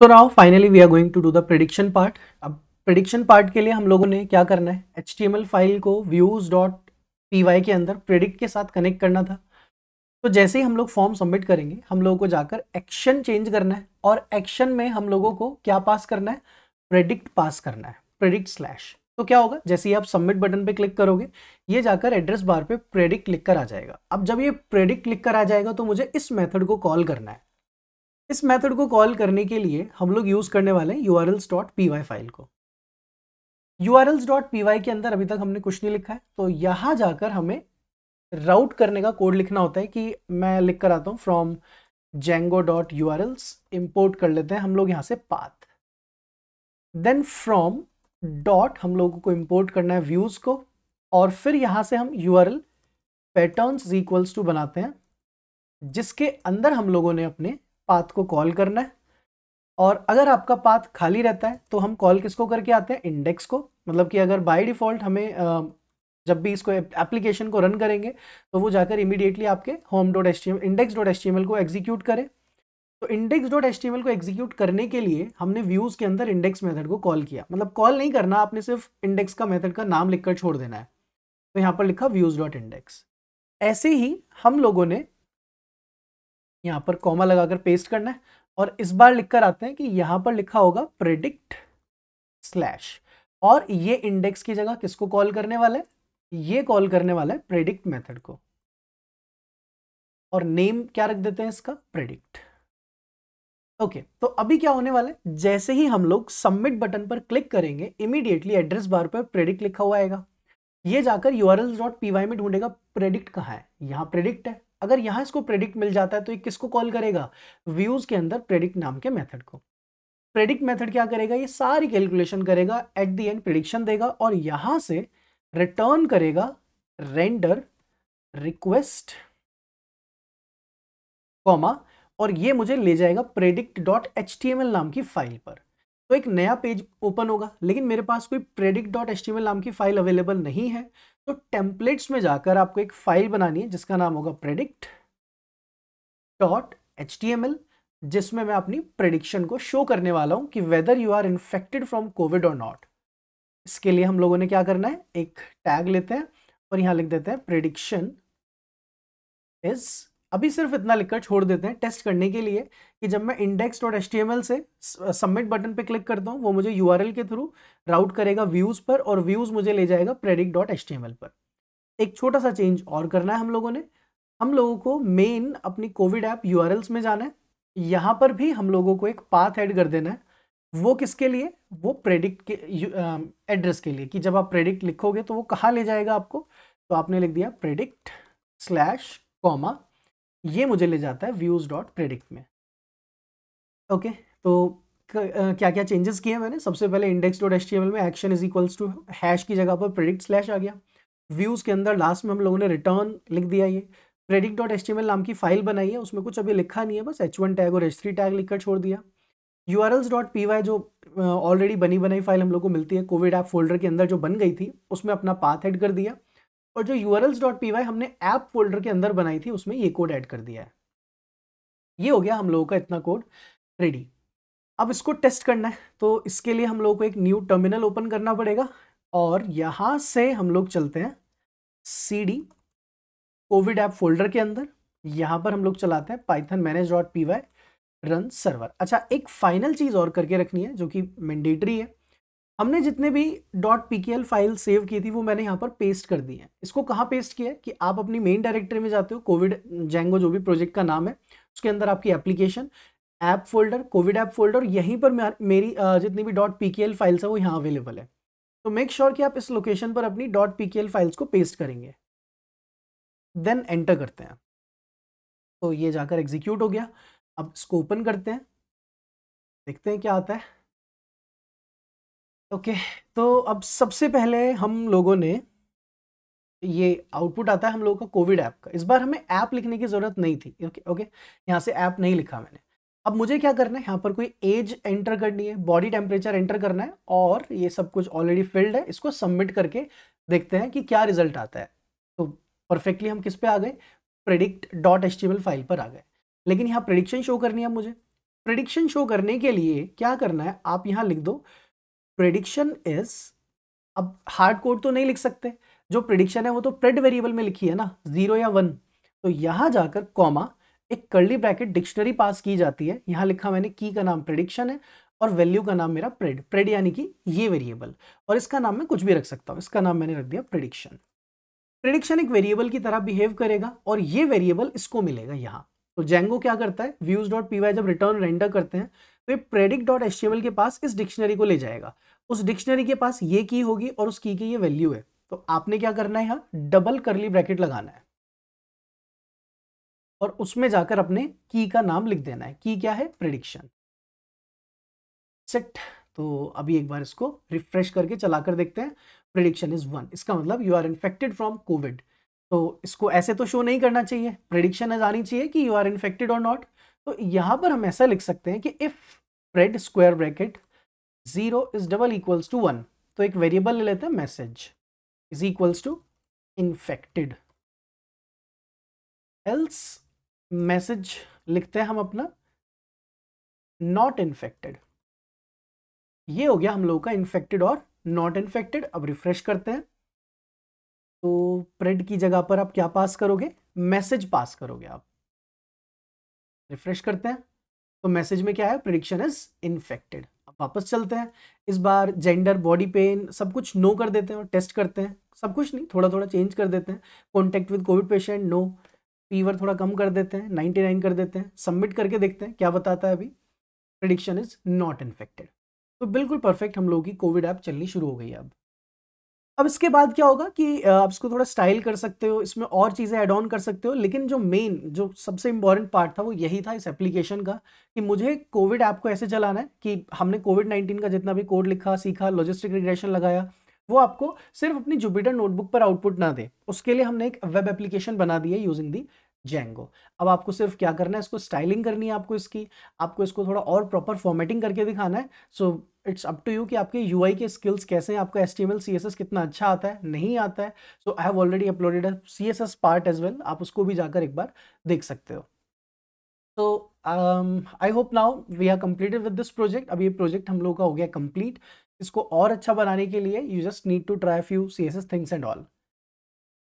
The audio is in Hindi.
तो now finally we are going to do the prediction part. अब प्रेडिक्शन पार्ट के लिए हम लोगों ने क्या करना है, HTML फाइल को views.py के अंदर प्रेडिक्ट के साथ कनेक्ट करना था। तो जैसे ही हम लोग फॉर्म सबमिट करेंगे, हम लोगों को जाकर एक्शन चेंज करना है और एक्शन में हम लोगों को क्या पास करना है, प्रेडिक्ट पास करना है, प्रेडिक्ट स्लैश। तो क्या होगा, जैसे ही आप सबमिट बटन पे क्लिक करोगे, ये जाकर एड्रेस बार पे प्रेडिक्ट लिखकर आ जाएगा। अब जब ये प्रेडिक्ट लिखकर आ जाएगा तो मुझे इस मेथड को कॉल करना है। इस मेथड को कॉल करने के लिए हम लोग यूज करने वाले हैं urls.py फाइल को। urls.py के अंदर अभी तक हमने कुछ नहीं लिखा है, तो यहां जाकर हमें राउट करने का कोड लिखना होता है। कि मैं लिख कर आता हूं फ्रॉम django.urls, इंपोर्ट कर लेते हैं हम लोग यहां से पाथ, देन फ्रॉम डॉट हम लोगों को इंपोर्ट करना है व्यूज को, और फिर यहां से हम url पैटर्न्स इक्वल्स टू बनाते हैं, जिसके अंदर हम लोगों ने अपने पाथ को कॉल करना है। और अगर आपका पाथ खाली रहता है तो हम कॉल किसको करके आते हैं, इंडेक्स को। मतलब कि अगर बाय डिफॉल्ट हमें जब भी इसको एप्लीकेशन को रन करेंगे तो वो जाकर इमीडिएटली आपके home.html index.html को एग्जीक्यूट करे। तो index.html को एग्जीक्यूट करने के लिए हमने व्यूज के अंदर इंडेक्स मेथड को कॉल किया। मतलब कॉल नहीं करना, आपने सिर्फ इंडेक्स का मेथड का नाम लिखकर छोड़ देना है। तो यहाँ पर लिखा views.index। ऐसे ही हम लोगों ने यहाँ पर कॉमा लगाकर पेस्ट करना है और इस बार लिखकर आते हैं कि यहाँ पर लिखा होगा प्रेडिक्ट स्लैश, और ये इंडेक्स की जगह किसको कॉल करने वाला है, ये कॉल करने वाला है प्रेडिक्ट मेथड को, और नेम क्या रख देते हैं इसका, प्रेडिक्ट। ओके, तो अभी क्या होने वाला है, जैसे ही हम लोग सबमिट बटन पर क्लिक करेंगे, इमीडिएटली एड्रेस बार पर प्रेडिक्ट लिखा हुआ आएगा। ये जाकर urls.py में ढूंढेगा प्रेडिक्ट कहाँ है, यहाँ प्रेडिक्ट है। अगर यहाँ इसको प्रेडिक्ट मिल जाता है तो ये किसको कॉल करेगा, व्यूज के अंदर प्रेडिक्ट नाम के मेथड को। प्रेडिक्ट मेथड क्या करेगा, ये सारी कैलकुलेशन करेगा, एट द एंड प्रेडिक्शन देगा, और यहां से रिटर्न करेगा रेंडर रिक्वेस्ट कॉमा, और ये मुझे ले जाएगा predict.html नाम की फाइल पर। तो एक नया पेज ओपन होगा, लेकिन मेरे पास कोई predict.html नाम की फाइल अवेलेबल नहीं है। तो टेम्पलेट्स में जाकर आपको एक फाइल बनानी है जिसका नाम होगा predict.html, जिसमें मैं अपनी प्रेडिक्शन को शो करने वाला हूं कि whether you are infected from covid और नॉट। इसके लिए हम लोगों ने क्या करना है, एक टैग लेते हैं और यहां लिख देते हैं प्रेडिक्शन इज, अभी सिर्फ इतना लिखकर छोड़ देते हैं टेस्ट करने के लिए कि जब मैं index.html से सबमिट बटन पे क्लिक करता हूं, वो मुझे URL के थ्रू राउट करेगा व्यूज पर, और व्यूज मुझे ले जाएगा predict.html पर। एक छोटा सा चेंज और करना है हम लोगों को मेन अपनी कोविड ऐप URLs में जाना है। यहां पर भी हम लोगों को एक पाथ ऐड कर देना है। वो किसके लिए, वो प्रेडिक्ट के एड्रेस के लिए, कि जब आप प्रेडिक्ट लिखोगे तो वो कहाँ ले जाएगा आपको। तो आपने लिख दिया प्रेडिक्ट स्लैश कॉमा, ये मुझे ले जाता है views.predict में। ओके, तो क्या क्या चेंजेस किए मैंने, सबसे पहले index.html में action is equals to hash की जगह पर प्रेडिक्ट स्लैश आ गया। व्यूज के अंदर लास्ट में हम लोगों ने रिटर्न लिख दिया। ये predict.html नाम की फाइल बनाई है, उसमें कुछ अभी लिखा नहीं है, बस h1 टैग और h3 टैग लिखकर छोड़ दिया। urls.py जो ऑलरेडी बनी बनाई फाइल हम लोग को मिलती है कोविड ऐप फोल्डर के अंदर जो बन गई थी, उसमें अपना पाथ ऐड कर दिया। और जो urls.py हमने ऐप फोल्डर के अंदर बनाई थी, उसमें ये कोड ऐड कर दिया है। ये हो गया हम लोगों का इतना कोड रेडी। अब इसको टेस्ट करना है, तो इसके लिए हम लोगों को एक न्यू टर्मिनल ओपन करना पड़ेगा, और यहां से हम लोग चलते हैं cd कोविड ऐप फोल्डर के अंदर। यहां पर हम लोग चलाते हैं python manage.py रन सर्वर। अच्छा, एक फाइनल चीज और करके रखनी है जो कि मैंडेटरी है। हमने जितने भी .pkl फाइल सेव की थी वो मैंने यहाँ पर पेस्ट कर दी है। इसको कहाँ पेस्ट किया है कि आप अपनी मेन डायरेक्टरी में जाते हो, कोविड जैंगो जो भी प्रोजेक्ट का नाम है, उसके अंदर आपकी application app folder, Covid app folder, यहीं पर मेरी जितनी भी .pkl फाइल्स है वो यहाँ अवेलेबल है। तो मेक श्योर कि आप इस लोकेशन पर अपनी .pkl फाइल्स को पेस्ट करेंगे, देन एंटर करते हैं। तो ये जाकर एग्जीक्यूट हो गया। अब इसको ओपन करते हैं, देखते हैं क्या आता है। ओके, तो अब सबसे पहले हम लोगों ने, ये आउटपुट आता है हम लोगों का कोविड ऐप का। इस बार हमें ऐप लिखने की जरूरत नहीं थी। ओके, यहाँ से ऐप नहीं लिखा मैंने। अब मुझे क्या करना है, यहाँ पर कोई एज एंटर करनी है, बॉडी टेम्परेचर एंटर करना है, और ये सब कुछ ऑलरेडी फिल्ड है। इसको सबमिट करके देखते हैं कि क्या रिजल्ट आता है। तो परफेक्टली हम किस पे आ गए, predict.html फाइल पर आ गए। लेकिन यहाँ प्रेडिक्शन शो करनी है मुझे, प्रेडिक्शन शो करने के लिए क्या करना है, आप यहाँ लिख दो प्रेडिक्शन इज, अब हार्ड कोड तो नहीं लिख सकते, जो प्रेडिक्शन है वो तो प्रेड वेरिएबल में लिखी है ना, 0 या 1, तो यहां जाकर कॉमा एक कर्ली ब्रैकेट डिक्शनरी पास की जाती है, यहां लिखा मैंने की का नाम प्रेडिक्शन है और वैल्यू का नाम मेरा प्रेड, प्रेड यानी कि ये वेरिएबल, और इसका नाम मैं कुछ भी रख सकता हूं, इसका नाम मैंने रख दिया प्रेडिक्शन। प्रेडिक्शन एक वेरिएबल की तरह बिहेव करेगा और ये वेरिएबल इसको मिलेगा यहाँ। तो जेंगो क्या करता है, views.py जब रिटर्न रेंडर करते हैं तो ये predict.html के पास इस डिक्शनरी को ले जाएगा, उस डिक्शनरी के पास ये की होगी और उस की ये वैल्यू है, तो आपने क्या करना है, यहाँ डबल कर्ली ब्रैकेट लगाना है और उसमें जाकर अपने की का नाम लिख देना है, की क्या है, प्रेडिक्शन। सेट। तो अभी एक बार इसको रिफ्रेश करके चलाकर देखते हैं, प्रेडिक्शन इज 1, इसका मतलब you are infected from covid. तो इसको ऐसे तो शो नहीं करना चाहिए, प्रेडिक्शन आनी चाहिए कि यू आर इन्फेक्टेड और नॉट। तो यहां पर हम ऐसा लिख सकते हैं कि if pred square bracket 0 is double equals to 1, तो एक वेरिएबल ले लेते हैं message is equals to infected, else message लिखते हैं हम अपना नॉट इन्फेक्टेड। ये हो गया हम लोगों का इन्फेक्टेड और नॉट इन्फेक्टेड। अब रिफ्रेश करते हैं, तो प्रेड की जगह पर आप क्या पास करोगे, मैसेज पास करोगे आप। रिफ्रेश करते हैं तो मैसेज में क्या है, प्रेडिक्शन इज इन्फेक्टेड। अब वापस चलते हैं, इस बार जेंडर, बॉडी पेन सब कुछ नो कर देते हैं और टेस्ट करते हैं, सब कुछ नहीं, थोड़ा थोड़ा चेंज कर देते हैं। Contact with covid patient no, fever थोड़ा कम कर देते हैं, 99 कर देते हैं, सबमिट करके देखते हैं क्या बताता है। अभी प्रेडिक्शन इज नॉट इन्फेक्टेड। तो बिल्कुल परफेक्ट हम लोगों की कोविड ऐप चलनी शुरू हो गई है। अब इसके बाद क्या होगा कि आप इसको थोड़ा स्टाइल कर सकते हो, इसमें और चीज़ें ऐड ऑन कर सकते हो, लेकिन जो मेन, जो सबसे इंपॉर्टेंट पार्ट था वो यही था इस एप्लीकेशन का, कि मुझे कोविड ऐप को ऐसे चलाना है कि हमने कोविड-19 का जितना भी कोड लिखा, सीखा, लॉजिस्टिक रिग्रेशन लगाया, वो आपको सिर्फ अपनी जुपिटर नोटबुक पर आउटपुट ना दे। उसके लिए हमने एक वेब एप्लीकेशन बना दी है यूजिंग दी जेंगो। अब आपको सिर्फ क्या करना है, इसको स्टाइलिंग करनी है आपको, आपको इसको थोड़ा और प्रॉपर फॉर्मेटिंग करके दिखाना है। So it's up to you कि आपके यूआई के स्किल्स कैसे हैं, आपका HTML CSS कितना अच्छा आता है, नहीं आता है। So I have already uploaded a CSS part as well, आप उसको भी जाकर एक बार देख सकते हो। तो I hope now we are completed with this project. अब ये प्रोजेक्ट हम लोग का हो गया कंप्लीट। इसको और अच्छा बनाने के लिए you just need to try few CSS things and all.